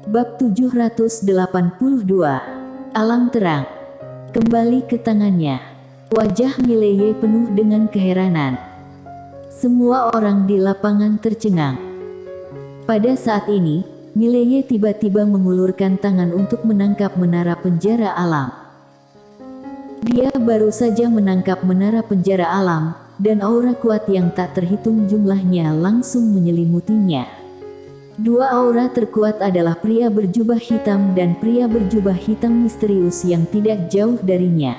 Bab 782. Alam terang. Kembali ke tangannya. Wajah Mileye penuh dengan keheranan. Semua orang di lapangan tercengang. Pada saat ini, Mileye tiba-tiba mengulurkan tangan untuk menangkap menara penjara alam. Dia baru saja menangkap menara penjara alam, dan aura kuat yang tak terhitung jumlahnya langsung menyelimutinya. Dua aura terkuat adalah pria berjubah hitam dan pria berjubah hitam misterius yang tidak jauh darinya.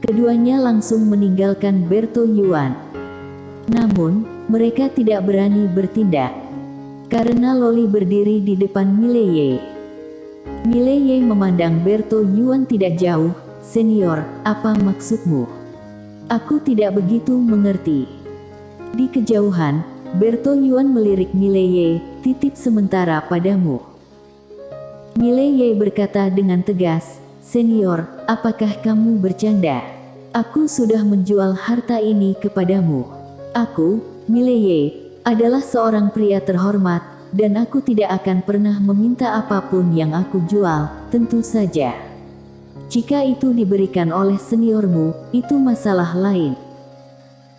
Keduanya langsung meninggalkan Berto Yuan. Namun, mereka tidak berani bertindak. Karena Loli berdiri di depan Mileye. Mileye memandang Berto Yuan tidak jauh. "Senior, apa maksudmu? Aku tidak begitu mengerti." Di kejauhan, Berto Yuan melirik Mileye, "Titip sementara padamu." Mileye berkata dengan tegas, "Senior, apakah kamu bercanda? Aku sudah menjual harta ini kepadamu. Aku, Mileye, adalah seorang pria terhormat, dan aku tidak akan pernah meminta apapun yang aku jual, tentu saja. Jika itu diberikan oleh seniormu, itu masalah lain."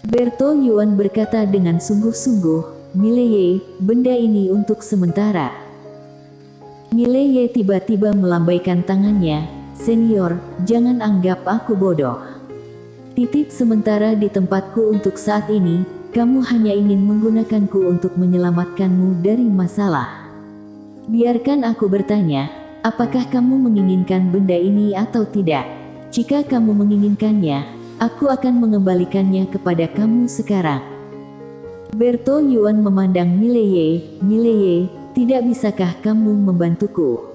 Berto Yuan berkata dengan sungguh-sungguh, "Mileye, benda ini untuk sementara." Mileye tiba-tiba melambaikan tangannya, "Senior, jangan anggap aku bodoh. Titip sementara di tempatku untuk saat ini, kamu hanya ingin menggunakanku untuk menyelamatkanmu dari masalah. Biarkan aku bertanya, apakah kamu menginginkan benda ini atau tidak? Jika kamu menginginkannya, aku akan mengembalikannya kepada kamu sekarang." Berto Yuan memandang Mileye, "Mileye, tidak bisakah kamu membantuku?"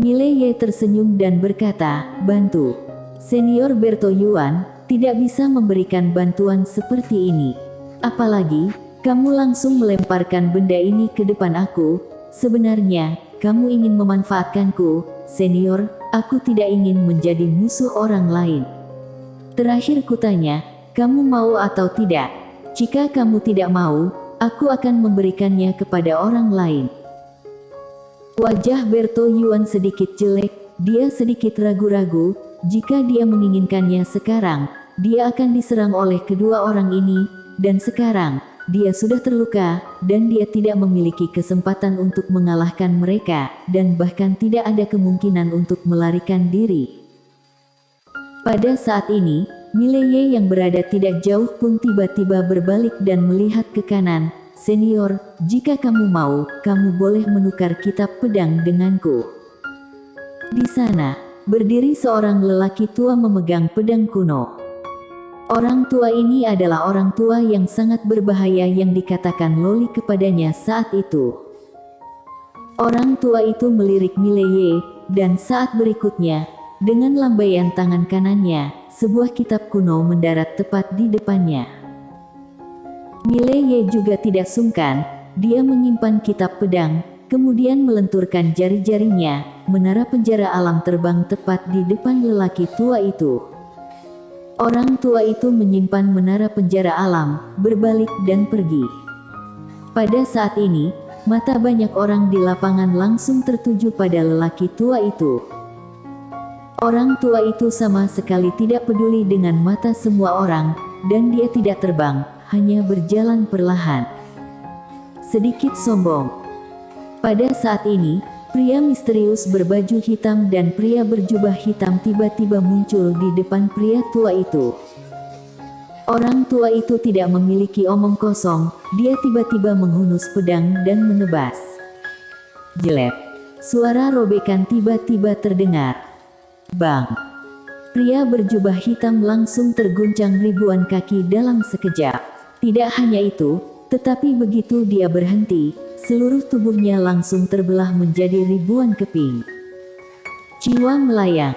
Mileye tersenyum dan berkata, "Bantu? Senior Berto Yuan, tidak bisa memberikan bantuan seperti ini. Apalagi, kamu langsung melemparkan benda ini ke depan aku. Sebenarnya, kamu ingin memanfaatkanku, senior. Aku tidak ingin menjadi musuh orang lain. Terakhir kutanya, kamu mau atau tidak? Jika kamu tidak mau, aku akan memberikannya kepada orang lain." Wajah Berto Yuan sedikit jelek, dia sedikit ragu-ragu. Jika dia menginginkannya sekarang, dia akan diserang oleh kedua orang ini, dan sekarang, dia sudah terluka, dan dia tidak memiliki kesempatan untuk mengalahkan mereka, dan bahkan tidak ada kemungkinan untuk melarikan diri. Pada saat ini, Mileye yang berada tidak jauh pun tiba-tiba berbalik dan melihat ke kanan. "Senior, jika kamu mau, kamu boleh menukar kitab pedang denganku." Di sana, berdiri seorang lelaki tua memegang pedang kuno. Orang tua ini adalah orang tua yang sangat berbahaya yang dikatakan Loli kepadanya saat itu. Orang tua itu melirik Mileye, dan saat berikutnya, dengan lambaian tangan kanannya, sebuah kitab kuno mendarat tepat di depannya. Mileye juga tidak sungkan, dia menyimpan kitab pedang, kemudian melenturkan jari-jarinya. Menara penjara alam terbang tepat di depan lelaki tua itu. Orang tua itu menyimpan menara penjara alam, berbalik dan pergi. Pada saat ini, mata banyak orang di lapangan langsung tertuju pada lelaki tua itu. Orang tua itu sama sekali tidak peduli dengan mata semua orang, dan dia tidak terbang, hanya berjalan perlahan. Sedikit sombong. Pada saat ini, pria misterius berbaju hitam dan pria berjubah hitam tiba-tiba muncul di depan pria tua itu. Orang tua itu tidak memiliki omong kosong, dia tiba-tiba menghunus pedang dan menebas. Jelek. Suara robekan tiba-tiba terdengar. Bang! Pria berjubah hitam langsung terguncang ribuan kaki dalam sekejap. Tidak hanya itu, tetapi begitu dia berhenti, seluruh tubuhnya langsung terbelah menjadi ribuan keping. Jiwa melayang.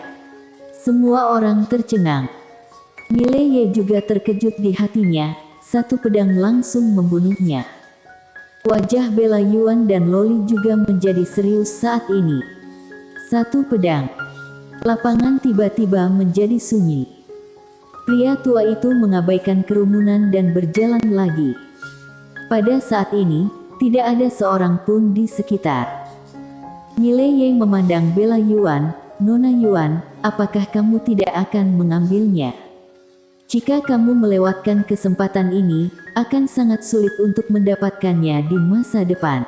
Semua orang tercengang. Mileye juga terkejut di hatinya, satu pedang langsung membunuhnya. Wajah Bela Yuan dan Loli juga menjadi serius saat ini. Satu pedang. Lapangan tiba-tiba menjadi sunyi. Pria tua itu mengabaikan kerumunan dan berjalan lagi. Pada saat ini, tidak ada seorang pun di sekitar. Mileye memandang Bella Yuan, Nona Yuan, apakah kamu tidak akan mengambilnya? Jika kamu melewatkan kesempatan ini, akan sangat sulit untuk mendapatkannya di masa depan.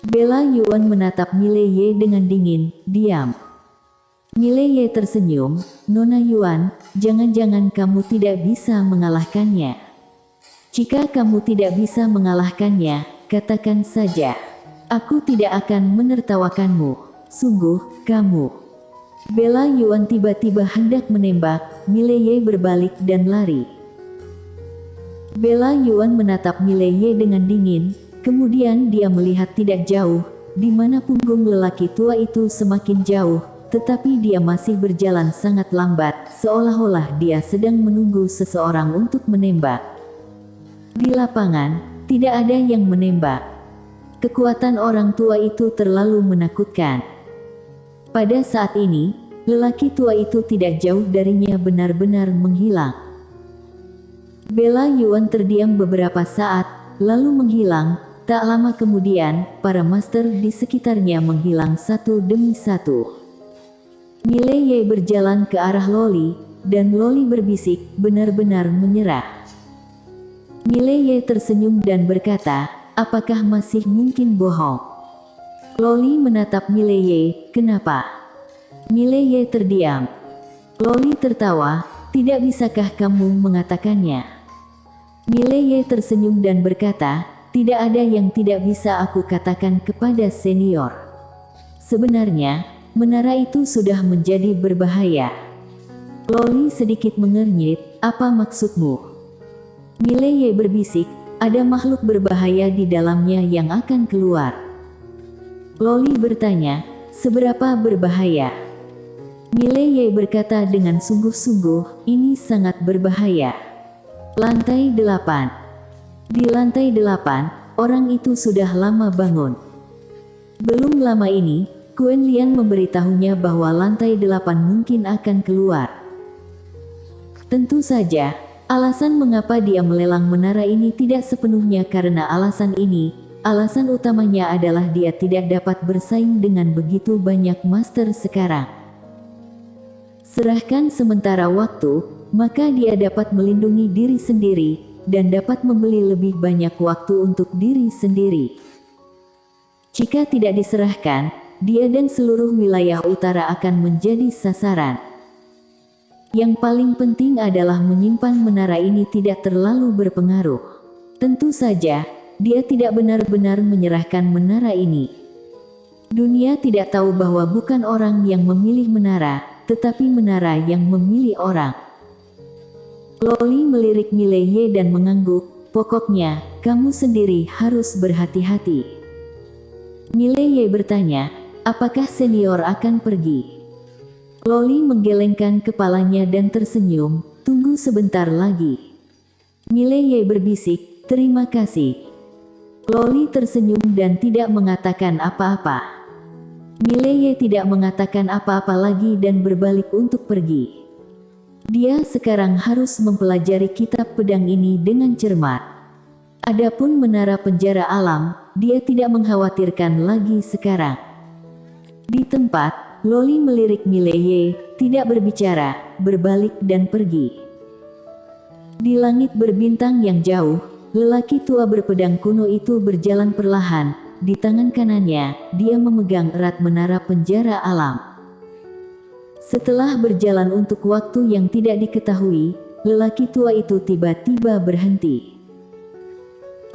Bella Yuan menatap Mileye dengan dingin, diam. Mileye tersenyum, Nona Yuan, jangan-jangan kamu tidak bisa mengalahkannya. Jika kamu tidak bisa mengalahkannya, katakan saja. Aku tidak akan menertawakanmu. Sungguh, kamu. Bella Yuan tiba-tiba hendak menembak, Mileye berbalik dan lari. Bella Yuan menatap Mileye dengan dingin, kemudian dia melihat tidak jauh, di mana punggung lelaki tua itu semakin jauh, tetapi dia masih berjalan sangat lambat, seolah-olah dia sedang menunggu seseorang untuk menembak. Di lapangan, tidak ada yang menembak. Kekuatan orang tua itu terlalu menakutkan. Pada saat ini, lelaki tua itu tidak jauh darinya benar-benar menghilang. Bella Yuan terdiam beberapa saat, lalu menghilang. Tak lama kemudian, para master di sekitarnya menghilang satu demi satu. Mileye berjalan ke arah Loli, dan Loli berbisik, benar-benar menyerah. Mileye tersenyum dan berkata, apakah masih mungkin bohong? Loli menatap Mileye, kenapa? Mileye terdiam. Loli tertawa, tidak bisakah kamu mengatakannya? Mileye tersenyum dan berkata, tidak ada yang tidak bisa aku katakan kepada senior. Sebenarnya, menara itu sudah menjadi berbahaya. Loli sedikit mengernyit, apa maksudmu? Mileye berbisik, ada makhluk berbahaya di dalamnya yang akan keluar. Loli bertanya, seberapa berbahaya? Mileye berkata dengan sungguh-sungguh, ini sangat berbahaya. Lantai 8. Di lantai 8, orang itu sudah lama bangun. Belum lama ini, Quen Lian memberitahunya bahwa lantai 8 mungkin akan keluar. Tentu saja, alasan mengapa dia melelang menara ini tidak sepenuhnya karena alasan ini. Alasan utamanya adalah dia tidak dapat bersaing dengan begitu banyak master sekarang. Serahkan sementara waktu, maka dia dapat melindungi diri sendiri, dan dapat membeli lebih banyak waktu untuk diri sendiri. Jika tidak diserahkan, dia dan seluruh wilayah utara akan menjadi sasaran. Yang paling penting adalah menyimpan menara ini tidak terlalu berpengaruh. Tentu saja, dia tidak benar-benar menyerahkan menara ini. Dunia tidak tahu bahwa bukan orang yang memilih menara, tetapi menara yang memilih orang. Loli melirik Mileye dan mengangguk, pokoknya, kamu sendiri harus berhati-hati. Mileye bertanya, apakah senior akan pergi? Loli menggelengkan kepalanya dan tersenyum, tunggu sebentar lagi. Mileye berbisik, terima kasih. Loli tersenyum dan tidak mengatakan apa-apa. Mileye tidak mengatakan apa-apa lagi dan berbalik untuk pergi. Dia sekarang harus mempelajari kitab pedang ini dengan cermat. Adapun menara penjara alam, dia tidak mengkhawatirkan lagi sekarang. Di tempat, Loli melirik Mileye, tidak berbicara, berbalik dan pergi. Di langit berbintang yang jauh, lelaki tua berpedang kuno itu berjalan perlahan, di tangan kanannya, dia memegang erat menara penjara alam. Setelah berjalan untuk waktu yang tidak diketahui, lelaki tua itu tiba-tiba berhenti.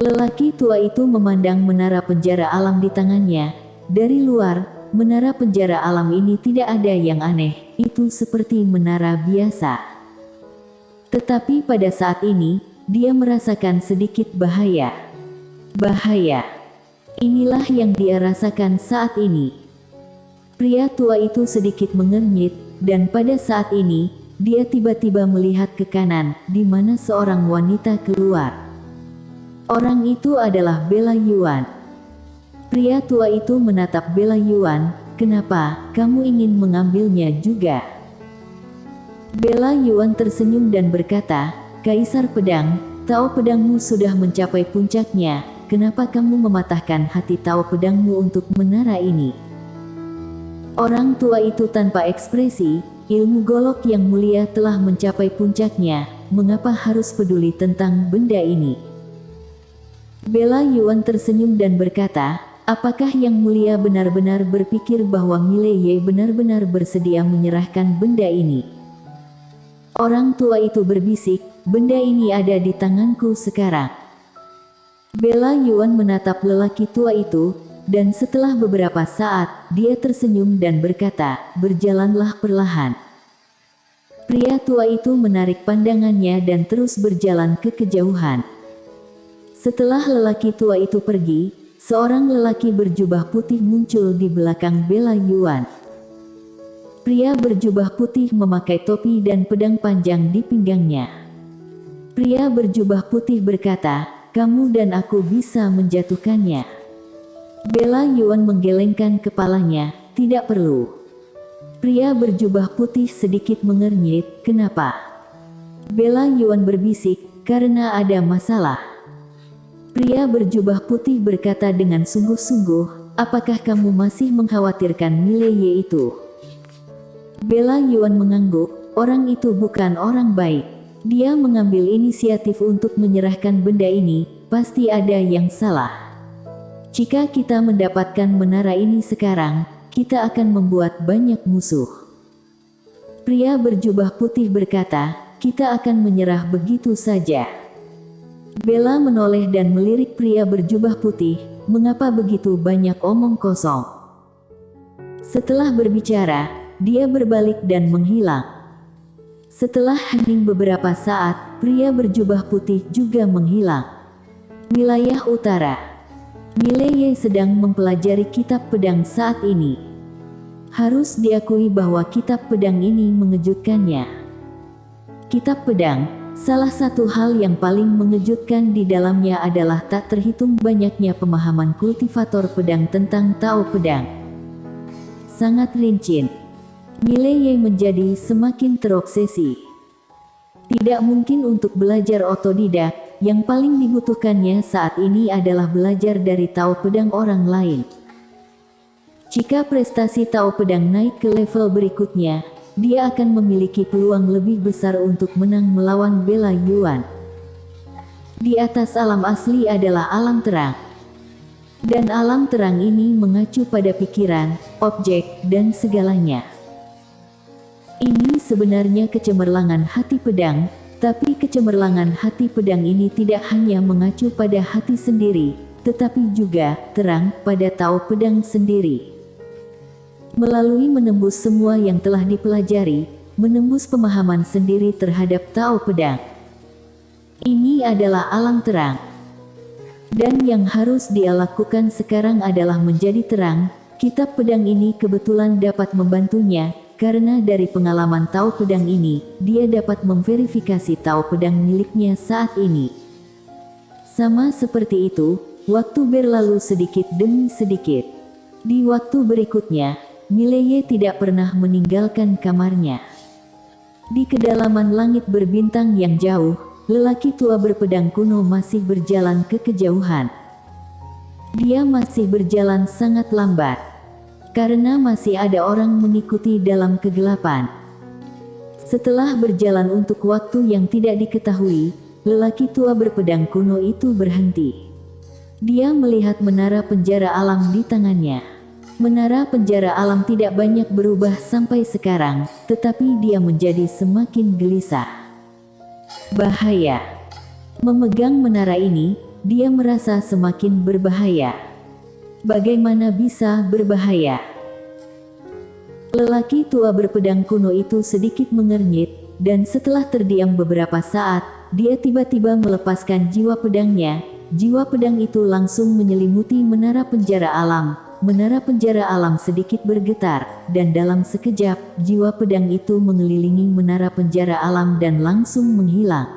Lelaki tua itu memandang menara penjara alam di tangannya. Dari luar, menara penjara alam ini tidak ada yang aneh, itu seperti menara biasa. Tetapi pada saat ini, dia merasakan sedikit bahaya. Bahaya. Inilah yang dia rasakan saat ini. Pria tua itu sedikit mengernyit, dan pada saat ini, dia tiba-tiba melihat ke kanan, di mana seorang wanita keluar. Orang itu adalah Bella Yuan. Pria tua itu menatap Bella Yuan, kenapa, kamu ingin mengambilnya juga? Bella Yuan tersenyum dan berkata, Kaisar Pedang, Tao pedangmu sudah mencapai puncaknya, kenapa kamu mematahkan hati Tao pedangmu untuk menara ini? Orang tua itu tanpa ekspresi, ilmu golok yang mulia telah mencapai puncaknya, mengapa harus peduli tentang benda ini? Bela Yuan tersenyum dan berkata, apakah yang mulia benar-benar berpikir bahwa Mileye benar-benar bersedia menyerahkan benda ini? Orang tua itu berbisik, benda ini ada di tanganku sekarang. Bela Yuan menatap lelaki tua itu, dan setelah beberapa saat, dia tersenyum dan berkata, berjalanlah perlahan. Pria tua itu menarik pandangannya dan terus berjalan ke kejauhan. Setelah lelaki tua itu pergi, seorang lelaki berjubah putih muncul di belakang Bela Yuan. Pria berjubah putih memakai topi dan pedang panjang di pinggangnya. Pria berjubah putih berkata, kamu dan aku bisa menjatuhkannya. Bela Yuan menggelengkan kepalanya, tidak perlu. Pria berjubah putih sedikit mengernyit, kenapa? Bela Yuan berbisik, karena ada masalah. Pria berjubah putih berkata dengan sungguh-sungguh, apakah kamu masih mengkhawatirkan Mileye itu? Bela Yuan mengangguk, orang itu bukan orang baik. Dia mengambil inisiatif untuk menyerahkan benda ini, pasti ada yang salah. Jika kita mendapatkan menara ini sekarang, kita akan membuat banyak musuh. Pria berjubah putih berkata, kita akan menyerah begitu saja. Bela menoleh dan melirik pria berjubah putih, mengapa begitu banyak omong kosong? Setelah berbicara, dia berbalik dan menghilang. Setelah hening beberapa saat, pria berjubah putih juga menghilang. Wilayah utara. Mileye sedang mempelajari kitab pedang saat ini. Harus diakui bahwa kitab pedang ini mengejutkannya. Kitab pedang, salah satu hal yang paling mengejutkan di dalamnya adalah tak terhitung banyaknya pemahaman kultivator pedang tentang Tao pedang. Sangat lincin. Mileye menjadi semakin terobsesi. Tidak mungkin untuk belajar otodidak. Yang paling dibutuhkannya saat ini adalah belajar dari Tao pedang orang lain. Jika prestasi Tao pedang naik ke level berikutnya, dia akan memiliki peluang lebih besar untuk menang melawan Bela Yuan. Di atas alam asli adalah alam terang. Dan alam terang ini mengacu pada pikiran, objek, dan segalanya. Ini sebenarnya kecemerlangan hati pedang. Tapi kecemerlangan hati pedang ini tidak hanya mengacu pada hati sendiri, tetapi juga terang pada Tao pedang sendiri. Melalui menembus semua yang telah dipelajari, menembus pemahaman sendiri terhadap Tao pedang. Ini adalah alam terang. Dan yang harus dia lakukan sekarang adalah menjadi terang. Kitab pedang ini kebetulan dapat membantunya. Karena dari pengalaman Tao pedang ini, dia dapat memverifikasi Tao pedang miliknya saat ini. Sama seperti itu, waktu berlalu sedikit demi sedikit. Di waktu berikutnya, Mileye tidak pernah meninggalkan kamarnya. Di kedalaman langit berbintang yang jauh, lelaki tua berpedang kuno masih berjalan ke kejauhan. Dia masih berjalan sangat lambat. Karena masih ada orang mengikuti dalam kegelapan. Setelah berjalan untuk waktu yang tidak diketahui, lelaki tua berpedang kuno itu berhenti. Dia melihat menara penjara alam di tangannya. Menara penjara alam tidak banyak berubah sampai sekarang, tetapi dia menjadi semakin gelisah. Bahaya. Memegang menara ini, dia merasa semakin berbahaya. Bagaimana bisa berbahaya? Lelaki tua berpedang kuno itu sedikit mengernyit, dan setelah terdiam beberapa saat, dia tiba-tiba melepaskan jiwa pedangnya. Jiwa pedang itu langsung menyelimuti menara penjara alam. Menara penjara alam sedikit bergetar, dan dalam sekejap, jiwa pedang itu mengelilingi menara penjara alam dan langsung menghilang.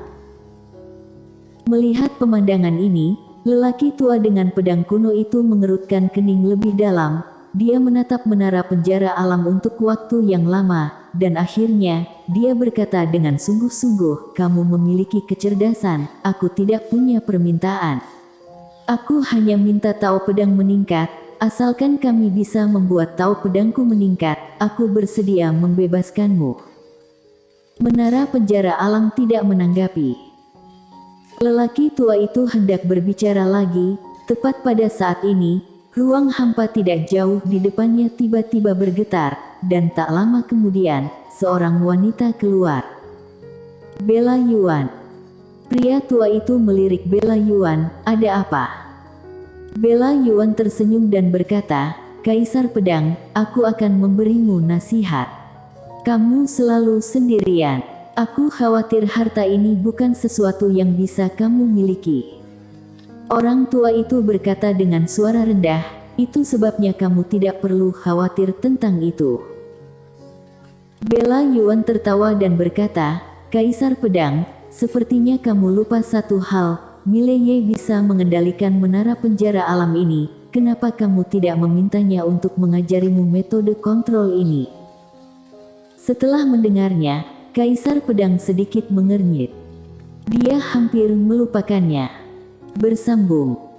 Melihat pemandangan ini, lelaki tua dengan pedang kuno itu mengerutkan kening lebih dalam. Dia menatap menara penjara alam untuk waktu yang lama, dan akhirnya, dia berkata dengan sungguh-sungguh, kamu memiliki kecerdasan, aku tidak punya permintaan. Aku hanya minta Tao pedang meningkat, asalkan kami bisa membuat tahu pedangku meningkat, aku bersedia membebaskanmu. Menara penjara alam tidak menanggapi. Lelaki tua itu hendak berbicara lagi, tepat pada saat ini, ruang hampa tidak jauh di depannya tiba-tiba bergetar, dan tak lama kemudian, seorang wanita keluar. Bella Yuan. Pria tua itu melirik Bella Yuan, ada apa? Bella Yuan tersenyum dan berkata, Kaisar Pedang, aku akan memberimu nasihat. Kamu selalu sendirian. Aku khawatir harta ini bukan sesuatu yang bisa kamu miliki. Orang tua itu berkata dengan suara rendah, itu sebabnya kamu tidak perlu khawatir tentang itu. Bella Yuan tertawa dan berkata, Kaisar Pedang, sepertinya kamu lupa satu hal, Mileye bisa mengendalikan menara penjara alam ini, kenapa kamu tidak memintanya untuk mengajarimu metode kontrol ini? Setelah mendengarnya, Kaisar Pedang sedikit mengernyit. Dia hampir melupakannya. Bersambung.